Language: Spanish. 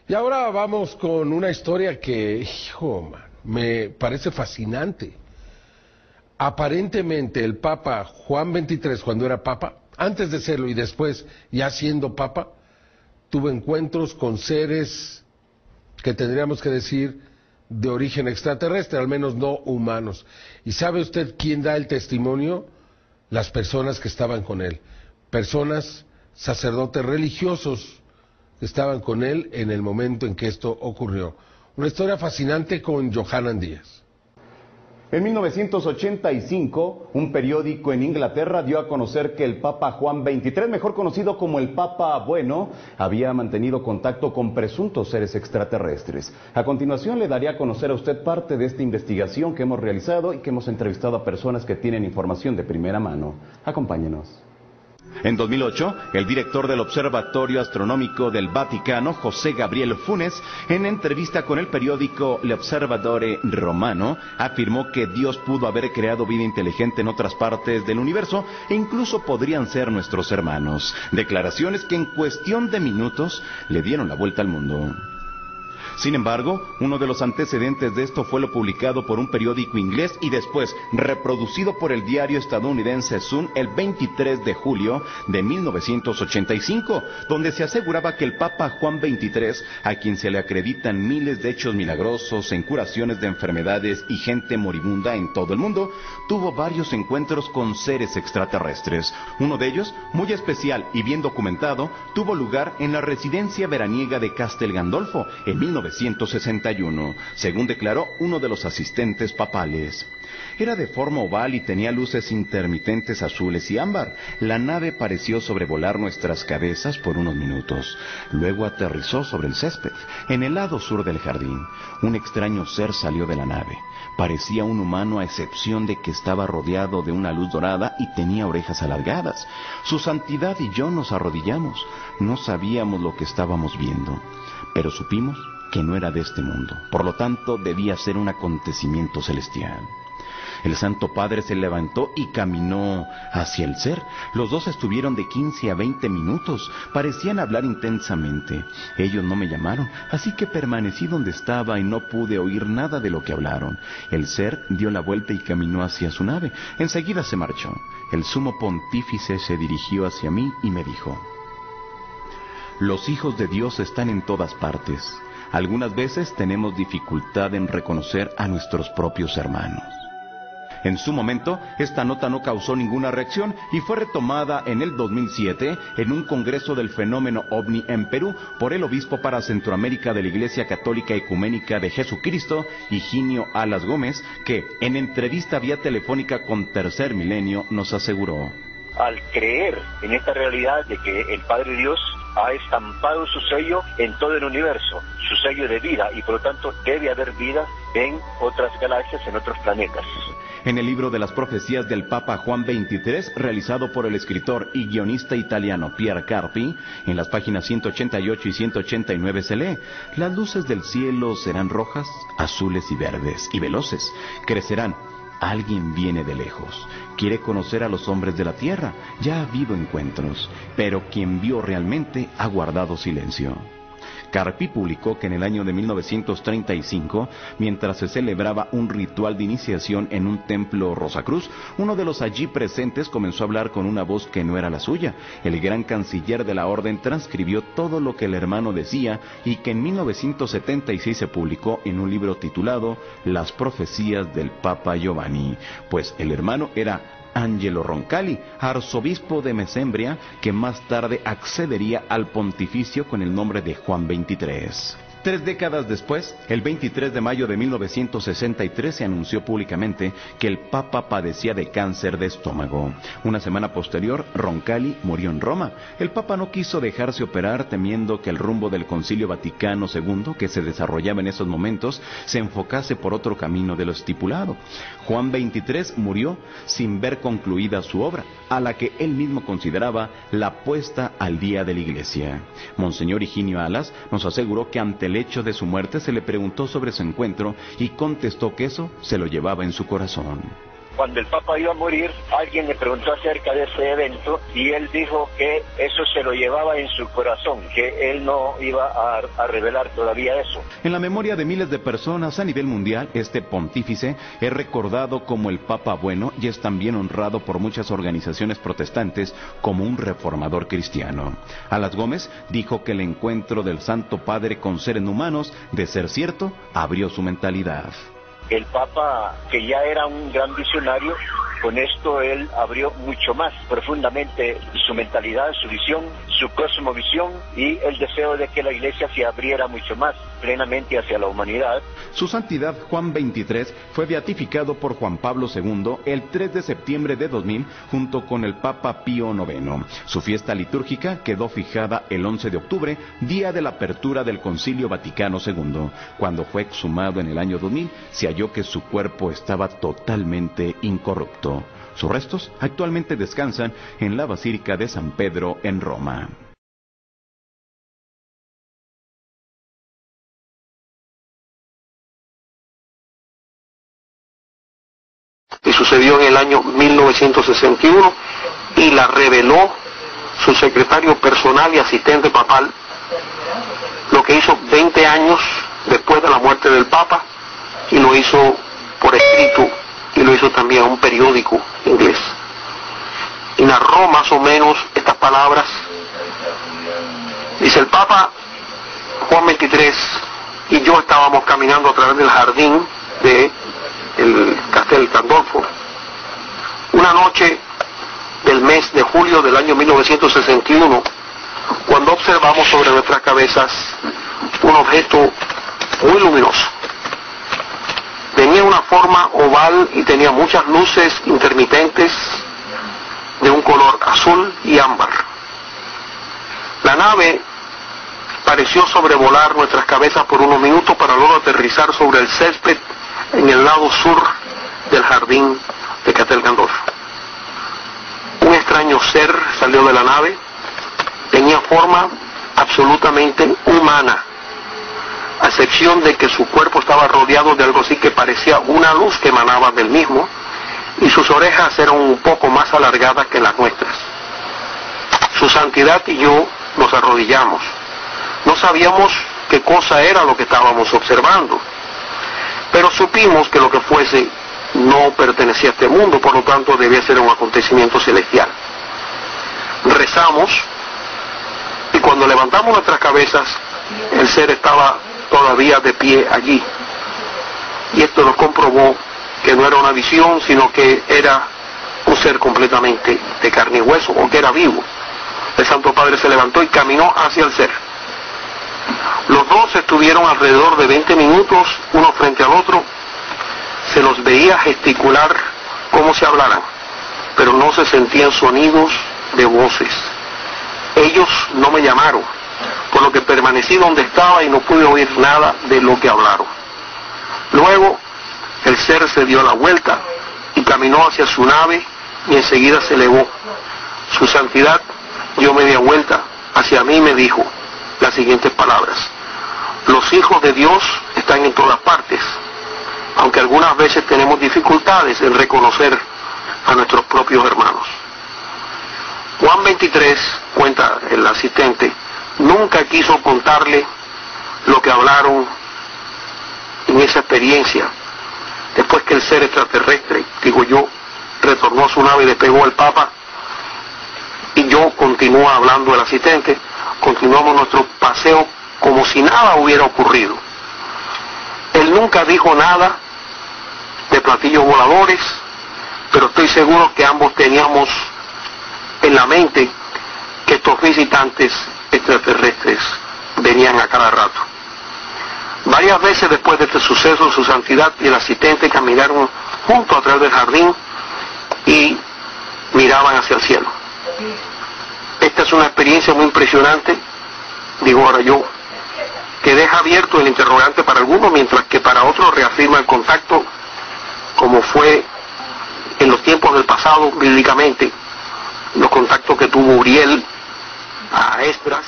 Y ahora vamos con una historia que, hijo, man, me parece fascinante. Aparentemente el Papa Juan XXIII, cuando era Papa, antes de serlo y después ya siendo Papa, tuvo encuentros con seres que tendríamos que decir de origen extraterrestre, al menos no humanos. ¿Y sabe usted quién da el testimonio? Las personas que estaban con él. Personas, sacerdotes religiosos, que estaban con él en el momento en que esto ocurrió. Una historia fascinante con Johanan Díaz. En 1985, un periódico en Inglaterra dio a conocer que el Papa Juan XXIII, mejor conocido como el Papa Bueno, había mantenido contacto con presuntos seres extraterrestres. A continuación le daré a conocer a usted parte de esta investigación que hemos realizado y que hemos entrevistado a personas que tienen información de primera mano. Acompáñenos. En 2008, el director del Observatorio Astronómico del Vaticano, José Gabriel Funes, en entrevista con el periódico L'Osservatore Romano, afirmó que Dios pudo haber creado vida inteligente en otras partes del universo e incluso podrían ser nuestros hermanos. Declaraciones que en cuestión de minutos le dieron la vuelta al mundo. Sin embargo, uno de los antecedentes de esto fue lo publicado por un periódico inglés y después reproducido por el diario estadounidense Sun el 23 de julio de 1985, donde se aseguraba que el Papa Juan XXIII, a quien se le acreditan miles de hechos milagrosos en curaciones de enfermedades y gente moribunda en todo el mundo, tuvo varios encuentros con seres extraterrestres. Uno de ellos, muy especial y bien documentado, tuvo lugar en la residencia veraniega de Castel Gandolfo en 1961, según declaró uno de los asistentes papales. Era de forma oval y tenía luces intermitentes azules y ámbar. La nave pareció sobrevolar nuestras cabezas por unos minutos. Luego aterrizó sobre el césped, en el lado sur del jardín. Un extraño ser salió de la nave. Parecía un humano a excepción de que estaba rodeado de una luz dorada y tenía orejas alargadas. Su santidad y yo nos arrodillamos. No sabíamos lo que estábamos viendo, pero supimos que no era de este mundo. Por lo tanto, debía ser un acontecimiento celestial. El Santo Padre se levantó y caminó hacia el ser. Los dos estuvieron de 15 a 20 minutos. Parecían hablar intensamente. Ellos no me llamaron, así que permanecí donde estaba y no pude oír nada de lo que hablaron. El ser dio la vuelta y caminó hacia su nave. Enseguida se marchó. El sumo pontífice se dirigió hacia mí y me dijo: los hijos de Dios están en todas partes. Algunas veces tenemos dificultad en reconocer a nuestros propios hermanos. En su momento, esta nota no causó ninguna reacción y fue retomada en el 2007 en un congreso del fenómeno OVNI en Perú por el obispo para Centroamérica de la Iglesia Católica Ecuménica de Jesucristo, Higinio Alas Gómez, que en entrevista vía telefónica con Tercer Milenio nos aseguró: al creer en esta realidad de que el Padre Dios ha estampado su sello en todo el universo, su sello de vida, y por lo tanto debe haber vida en otras galaxias, en otros planetas. En el libro de las profecías del Papa Juan XXIII, realizado por el escritor y guionista italiano Pier Carpi, en las páginas 188 y 189 se lee: las luces del cielo serán rojas, azules y verdes, y veloces, crecerán. Alguien viene de lejos, quiere conocer a los hombres de la tierra, ya ha habido encuentros, pero quien vio realmente ha guardado silencio. Carpi publicó que en el año de 1935, mientras se celebraba un ritual de iniciación en un templo Rosacruz, uno de los allí presentes comenzó a hablar con una voz que no era la suya. El gran canciller de la orden transcribió todo lo que el hermano decía y que en 1976 se publicó en un libro titulado Las profecías del Papa Giovanni, pues el hermano era Angelo Roncalli, arzobispo de Mesembria, que más tarde accedería al pontificio con el nombre de Juan XXIII. 3 décadas después, el 23 de mayo de 1963, se anunció públicamente que el Papa padecía de cáncer de estómago. Una semana posterior, Roncalli murió en Roma. El Papa no quiso dejarse operar, temiendo que el rumbo del Concilio Vaticano II, que se desarrollaba en esos momentos, se enfocase por otro camino de lo estipulado. Juan XXIII murió sin ver concluida su obra, a la que él mismo consideraba la puesta al día de la Iglesia. Monseñor Higinio Alas nos aseguró que ante el hecho de su muerte se le preguntó sobre su encuentro y contestó que eso se lo llevaba en su corazón. cuando el Papa iba a morir, alguien le preguntó acerca de ese evento y él dijo que eso se lo llevaba en su corazón, que él no iba a revelar todavía eso. En la memoria de miles de personas a nivel mundial, este pontífice es recordado como el Papa Bueno y es también honrado por muchas organizaciones protestantes como un reformador cristiano. Alas Gómez dijo que el encuentro del Santo Padre con seres humanos, de ser cierto, abrió su mentalidad. El Papa, que ya era un gran visionario, con esto él abrió mucho más profundamente su mentalidad, su visión, su cosmovisión y el deseo de que la Iglesia se abriera mucho más plenamente hacia la humanidad. Su Santidad Juan XXIII fue beatificado por Juan Pablo II el 3 de septiembre de 2000 junto con el Papa Pío IX. Su fiesta litúrgica quedó fijada el 11 de octubre, día de la apertura del Concilio Vaticano II. Cuando fue exhumado en el año 2000, se halló que su cuerpo estaba totalmente incorrupto. Sus restos actualmente descansan en la Basílica de San Pedro en Roma. Que sucedió en el año 1961 y la reveló su secretario personal y asistente papal, lo que hizo 20 años después de la muerte del Papa, y lo hizo por escrito y lo hizo también a un periódico inglés. Y narró más o menos estas palabras. Dice: el Papa Juan XXIII y yo estábamos caminando a través del jardín de el Castel Gandolfo una noche del mes de julio del año 1961, cuando observamos sobre nuestras cabezas un objeto muy luminoso. Tenía una forma oval y tenía muchas luces intermitentes de un color azul y ámbar. La nave pareció sobrevolar nuestras cabezas por unos minutos para luego aterrizar sobre el césped en el lado sur del jardín de Castel Gandolfo. Un extraño ser salió de la nave, tenía forma absolutamente humana, a excepción de que su cuerpo estaba rodeado de algo así que parecía una luz que emanaba del mismo, y sus orejas eran un poco más alargadas que las nuestras. Su Santidad y yo nos arrodillamos. No sabíamos qué cosa era lo que estábamos observando, pero supimos que lo que fuese no pertenecía a este mundo, por lo tanto debía ser un acontecimiento celestial. Rezamos, y cuando levantamos nuestras cabezas, el ser estaba todavía de pie allí. Y esto nos comprobó que no era una visión, sino que era un ser completamente de carne y hueso, o que era vivo. El Santo Padre se levantó y caminó hacia el ser. Los dos estuvieron alrededor de 20 minutos, uno frente al otro. Se los veía gesticular como si hablaran, pero no se sentían sonidos de voces. Ellos no me llamaron, por lo que permanecí donde estaba y no pude oír nada de lo que hablaron. Luego, el ser se dio la vuelta y caminó hacia su nave y enseguida se elevó. Su Santidad dio media vuelta hacia mí y me dijo las siguientes palabras: los hijos de Dios están en todas partes, aunque algunas veces tenemos dificultades en reconocer a nuestros propios hermanos. Juan XXIII, cuenta el asistente, nunca quiso contarle lo que hablaron en esa experiencia. Después que el ser extraterrestre, digo yo, retornó a su nave y despegó al Papa, y yo continúa hablando el asistente, continuamos nuestro paseo como si nada hubiera ocurrido. Él nunca dijo nada de platillos voladores, pero estoy seguro que ambos teníamos en la mente que estos visitantes extraterrestres venían a cada rato. Varias veces después de este suceso, su Santidad y el asistente caminaron juntos a través del jardín y miraban hacia el cielo. Esta es una experiencia muy impresionante, digo ahora yo, que deja abierto el interrogante para algunos, mientras que para otros reafirma el contacto, como fue en los tiempos del pasado, bíblicamente, los contactos que tuvo Uriel a Esdras,